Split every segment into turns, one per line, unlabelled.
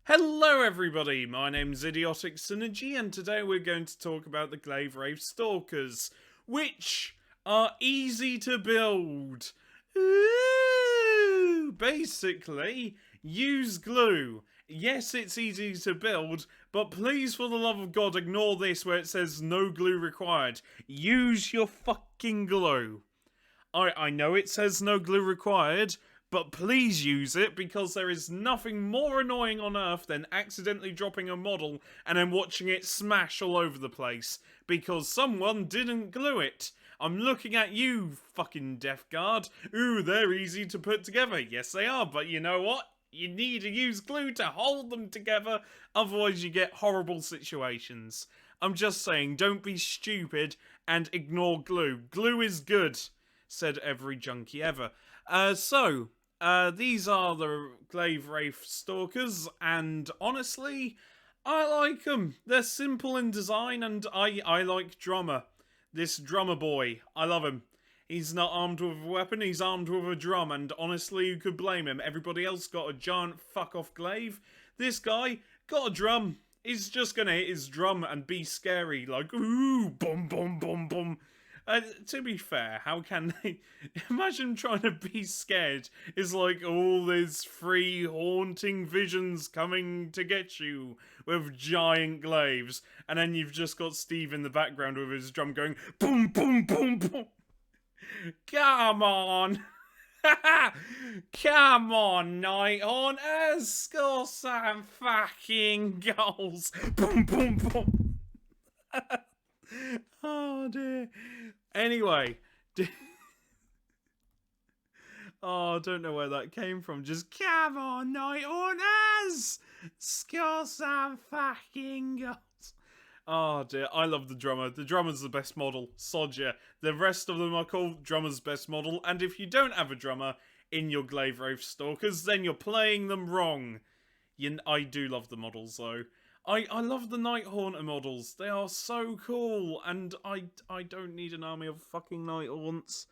Hello everybody, my name's Idiotic Synergy and today we're going to talk about the Glaivewraith Stalkers, which are easy to build. Ooh, basically, use glue. Yes, it's easy to build, but please for the love of God ignore this where it says no glue required. Use your fucking glue. I know it says no glue required, but please use it because there is nothing more annoying on earth than accidentally dropping a model and then watching it smash all over the place because someone didn't glue it. I'm looking at you, fucking Death Guard. Ooh, they're easy to put together. Yes, they are, but you know what? You need to use glue to hold them together, otherwise you get horrible situations. I'm just saying, don't be stupid and ignore glue. Glue is good, said every junkie ever. These are the Glaivewraith Stalkers, and honestly, I like them. They're simple in design, and I like Drummer. This Drummer boy, I love him. He's not armed with a weapon, he's armed with a drum, and honestly, you could blame him. Everybody else got a giant fuck-off glaive. This guy got a drum. He's just gonna hit his drum and be scary, like, ooh, boom, boom, boom, boom. To be fair, how can they... Imagine trying to be scared. It's like all these free haunting visions coming to get you with giant glaives. And then you've just got Steve in the background with his drum going boom, boom, boom, boom. Come on. Come on, Nighthaunt. Score some fucking goals. Boom, boom, boom. Oh dear. Anyway. Oh, I don't know where that came from. Just come on, Nighthaunt. Score some fucking goals. Oh dear, I love the drummer. The drummer's the best model. Sod ya. The rest of them are called drummer's best model, and if you don't have a drummer in your Glaivewraith Stalkers, then you're playing them wrong. I do love the models though. I love the Nighthaunter models. They are so cool, and I don't need an army of fucking Nighthaunts.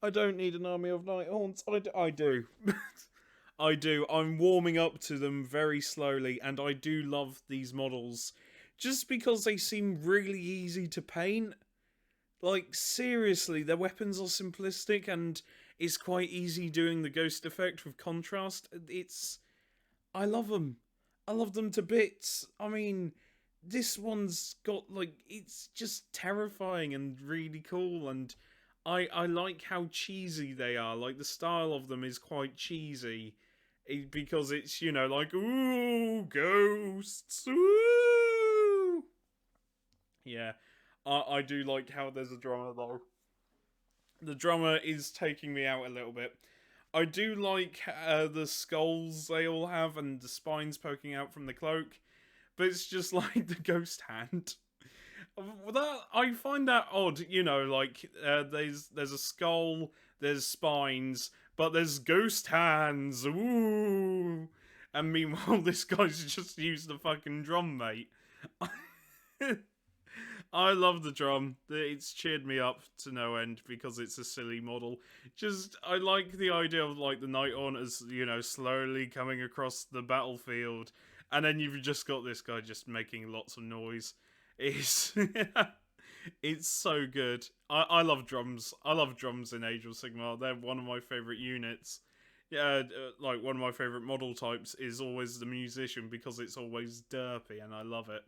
I don't need an army of Nighthaunts. I do. I do. I'm warming up to them very slowly, and I do love these models. Just because they seem really easy to paint. Like, seriously, their weapons are simplistic, and it's quite easy doing the ghost effect with contrast. I love them. I love them to bits. I mean, this one's got, like, it's just terrifying and really cool, and I like how cheesy they are. Like, the style of them is quite cheesy. Because it's, you know, like, ooh, ghosts, ooh. Yeah, I do like how there's a drummer, though. The drummer is taking me out a little bit. I do like the skulls they all have and the spines poking out from the cloak, but it's just like the ghost hand. I find that odd, you know, like there's a skull, there's spines, but there's ghost hands. Ooh. And meanwhile, this guy's just used the fucking drum, mate. I love the drum. It's cheered me up to no end because it's a silly model. Just, I like the idea of like the Nighthaunters, you know, slowly coming across the battlefield, and then you've just got this guy just making lots of noise. It's it's so good. I love drums. I love drums in Age of Sigmar. They're one of my favourite units. Yeah, like one of my favourite model types is always the musician because it's always derpy and I love it.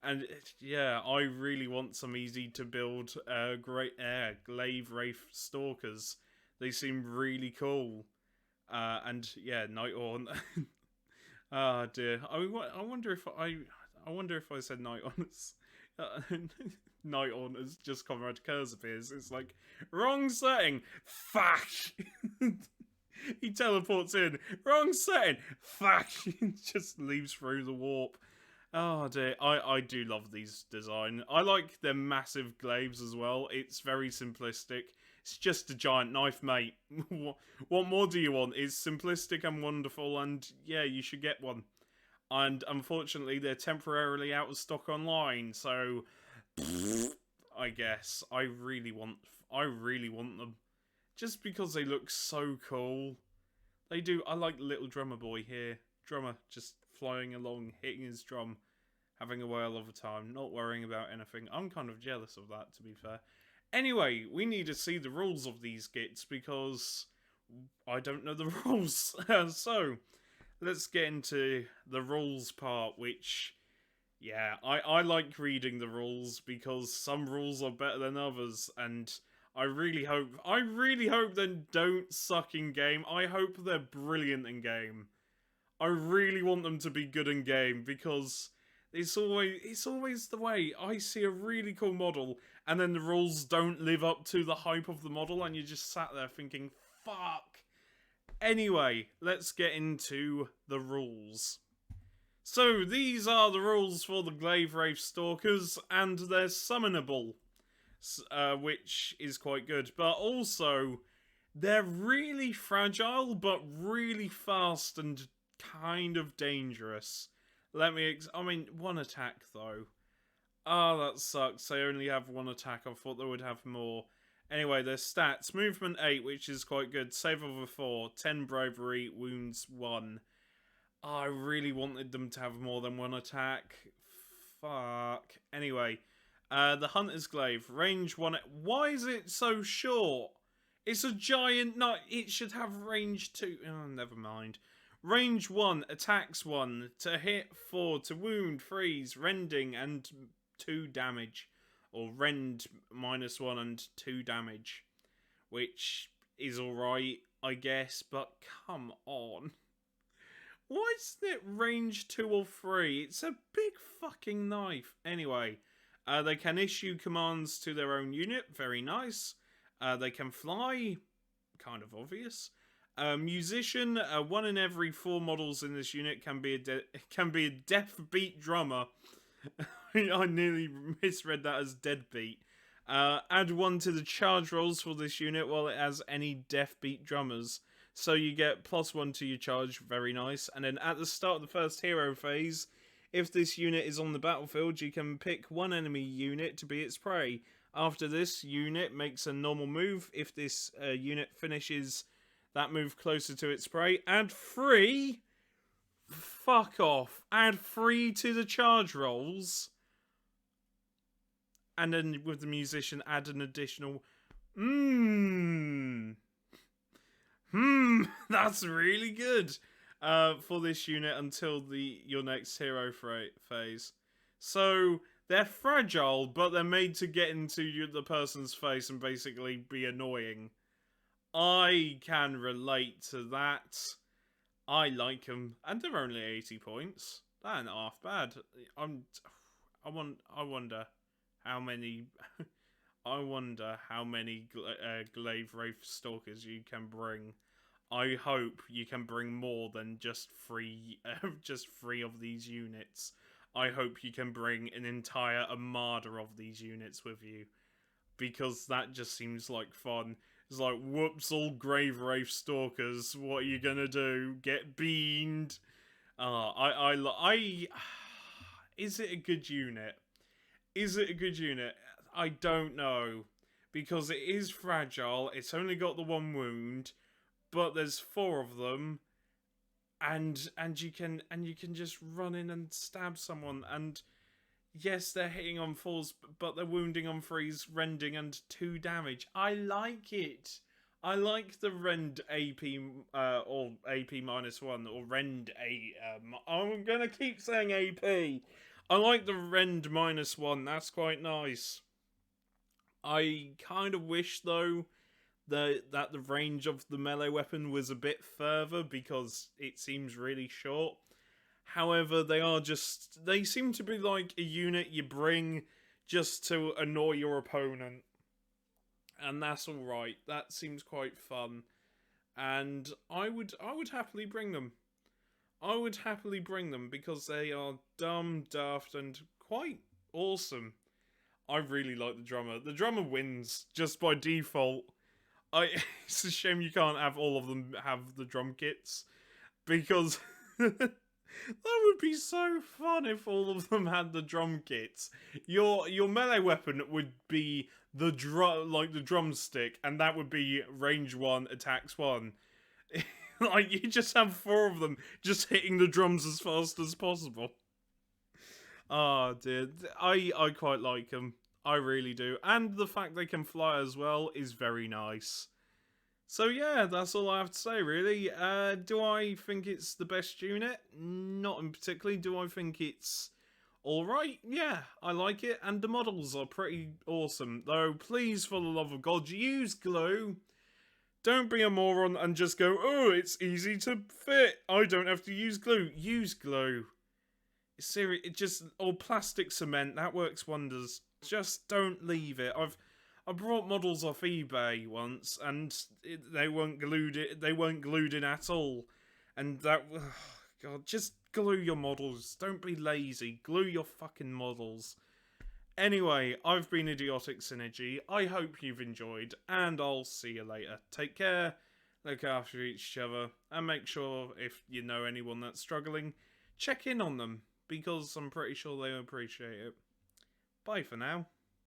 And yeah, I really want some easy to build great Glaivewraith Stalkers. They seem really cool. And yeah, Nighthaunt. Ah dear. I wonder if I said Nighthaunt. Nighthaunt has just Conrad Kurz appears. It's like, wrong setting. Fuck. He teleports in. Wrong setting. Fuck. He just leaves through the warp. Oh dear, I do love these design. I like their massive glaives as well. It's very simplistic. It's just a giant knife, mate. What more do you want? It's simplistic and wonderful, and yeah, you should get one. And unfortunately, they're temporarily out of stock online, so I guess I really want them, just because they look so cool. They do. I like little drummer boy here. Drummer, just flying along, hitting his drum, having a whale of a time, not worrying about anything. I'm kind of jealous of that, to be fair. Anyway, we need to see the rules of these gits because I don't know the rules. So, let's get into the rules part, which, yeah, I like reading the rules because some rules are better than others, and I really hope they don't suck in game. I hope they're brilliant in game. I really want them to be good in game because it's always the way. I see a really cool model and then the rules don't live up to the hype of the model and you just sat there thinking, fuck. Anyway, let's get into the rules. So these are the rules for the Glaivewraith Stalkers, and they're summonable, which is quite good, but also they're really fragile but really fast and kind of dangerous. I mean, one attack though. Oh, that sucks. They only have one attack. I thought they would have more. Anyway, their stats. Movement 8, which is quite good. Save over 4. 10 bravery. Wounds 1. Oh, I really wanted them to have more than one attack. Fuck. Anyway, the Hunter's Glaive. Range 1. Why is it so short? It's a giant nut. It should have range 2. Oh, never mind. Range 1, attacks 1, to hit 4, to wound, freeze, rending, and 2 damage. Or rend -1 and 2 damage. Which is alright, I guess, but come on. Why isn't it range 2 or 3? It's a big fucking knife. Anyway, they can issue commands to their own unit. Very nice. They can fly. Kind of obvious. Musician, 1 in every 4 models in this unit can be a deaf beat drummer. I nearly misread that as deadbeat. Add 1 to the charge rolls for this unit while it has any deaf beat drummers. So you get +1 to your charge, very nice. And then at the start of the first hero phase, if this unit is on the battlefield, you can pick 1 enemy unit to be its prey. After this unit makes a normal move, if this unit finishes that move closer to its prey, add 3. Fuck off. Add 3 to the charge rolls. And then with the musician, add an additional. That's really good. For this unit until your next hero phase. So they're fragile, but they're made to get into the person's face and basically be annoying. I can relate to that. I like them, and they're only 80 points. That ain't half bad. I wonder how many. I wonder how many Glaivewraith Stalkers you can bring. I hope you can bring more than just 3 of these units. I hope you can bring an entire armada of these units with you, because that just seems like fun. It's like, whoops, all Glaivewraith Stalkers, what are you gonna do? Get beamed? Is it a good unit? Is it a good unit? I don't know, because it is fragile. It's only got the 1 wound, but there's 4 of them, and you can just run in and stab someone. And yes, they're hitting on 4s, but they're wounding on 3s, rending, and 2 damage. I like it. I like the rend AP, or AP -1, or rend I'm gonna keep saying AP. I like the rend -1. That's quite nice. I kind of wish, though, that the range of the melee weapon was a bit further, because it seems really short. However, they seem to be like a unit you bring just to annoy your opponent. And that's alright. That seems quite fun. And I would happily bring them. I would happily bring them because they are dumb, daft, and quite awesome. I really like the drummer. The drummer wins just by default. It's a shame you can't have all of them have the drum kits, because that would be so fun if all of them had the drum kits. Your melee weapon would be the drumstick, and that would be range 1, attacks 1. Like, you just have 4 of them just hitting the drums as fast as possible. Oh, dear. I quite like them. I really do. And the fact they can fly as well is very nice. So yeah, that's all I have to say, really. Do I think it's the best unit? Not in particularly. Do I think it's alright? Yeah, I like it. And the models are pretty awesome. Though, please, for the love of God, use glue. Don't be a moron and just go, oh, it's easy to fit. I don't have to use glue. Use glue. It's serious. It just, or plastic cement, that works wonders. Just don't leave it. I brought models off eBay once, and they weren't glued. They weren't glued in at all, and that. Ugh, God, just glue your models. Don't be lazy. Glue your fucking models. Anyway, I've been Idiotic Synergy. I hope you've enjoyed, and I'll see you later. Take care, look after each other, and make sure if you know anyone that's struggling, check in on them, because I'm pretty sure they'll appreciate it. Bye for now.